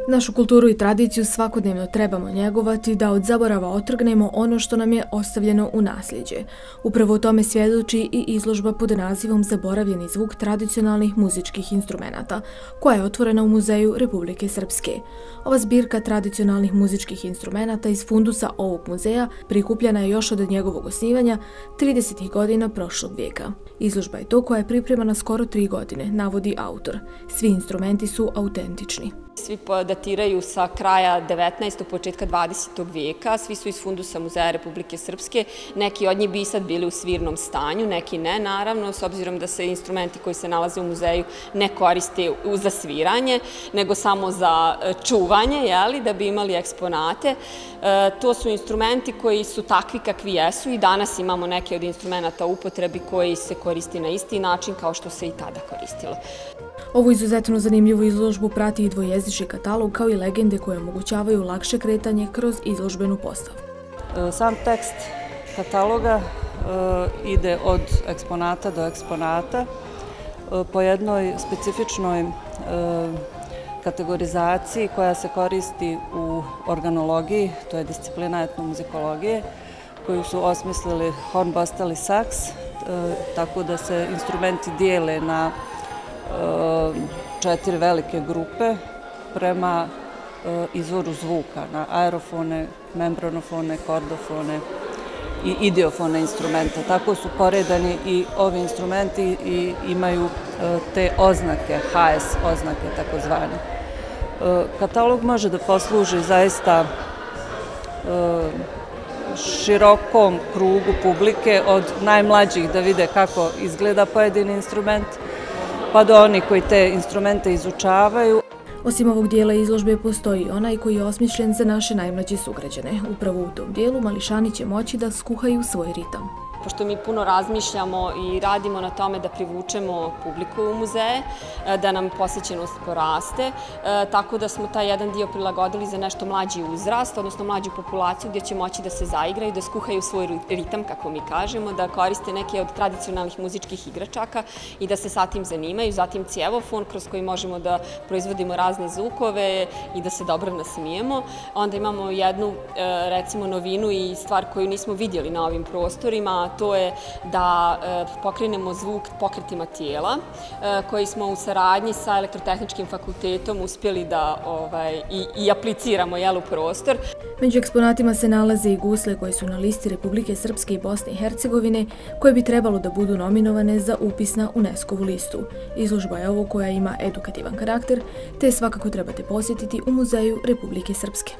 Našu kulturu i tradiciju svakodnevno trebamo njegovati da od zaborava otrgnemo ono što nam je ostavljeno u nasljeđe. Upravo o tome svjedoči i izložba pod nazivom Zaboravljeni zvuk tradicionalnih muzičkih instrumenata, koja je otvorena u Muzeju Republike Srpske. Ova zbirka tradicionalnih muzičkih instrumenata iz fundusa ovog muzeja prikupljena je još od njegovog osnivanja 30. godina prošlog vijeka. Izložba je to koja je pripremana skoro 3 godine, navodi autor. Svi instrumenti su autentični. Svi datiraju sa kraja 19. početka 20. vijeka, svi su iz fundusa Muzeja Republike Srpske. Neki od njih bi i sad bili u svirnom stanju, neki ne, naravno, s obzirom da se instrumenti koji se nalaze u muzeju ne koriste za sviranje, nego samo za čuvanje, da bi imali eksponate. To su instrumenti koji su takvi kakvi jesu i danas imamo neke od instrumenta u upotrebi koji se koristi na isti način kao što se i tada koristilo. Ovu izuzetno zanimljivu izložbu prati i dvojezični katalog kao i legende koje omogućavaju lakše kretanje kroz izložbenu postavu. Sam tekst kataloga ide od eksponata do eksponata po jednoj specifičnoj kategorizaciji koja se koristi u organologiji, to je disciplina etnomuzikologije, koju su osmislili hornbostel i saks, tako da se instrumenti dijele na 4 velike grupe prema izvoru zvuka, na aerofone, membranofone, kordofone i idiofone instrumenta. Tako su poredani i ovi instrumenti i imaju te oznake, HS oznake takozvane. Katalog može da posluži zaista širokom krugu publike, od najmlađih da vide kako izgleda pojedini instrument, pa do onih koji te instrumente izučavaju. Osim ovog dijela izložbe postoji onaj koji je osmišljen za naše najmlađe sugrađane. Upravo u tom dijelu mališani će moći da skuhaju svoj ritam. Pošto mi puno razmišljamo i radimo na tome da privučemo publiku u muzeje, da nam posjećenost poraste, tako da smo taj jedan dio prilagodili za nešto mlađi uzrast, odnosno mlađu populaciju gdje će moći da se zaigraju, da skuhaju svoj ritam, kako mi kažemo, da koriste neke od tradicionalnih muzičkih igračaka i da se sa tim zanimaju. Zatim cjevofon kroz koji možemo da proizvodimo razne zvukove i da se dobro nasmijemo. Onda imamo jednu, recimo, novinu i stvar koju nismo vidjeli na ovim prostorima, to je da pokrenemo zvuk pokretima tijela, koji smo u saradnji sa Elektrotehničkim fakultetom uspjeli da i apliciramo u prostor. Među eksponatima se nalaze i gusle koje su na listi Republike Srpske i Bosne i Hercegovine, koje bi trebalo da budu nominovane za upis na UNESCO-vu listu. Izložba je ovo koja ima edukativan karakter, te svakako trebate posjetiti u Muzeju Republike Srpske.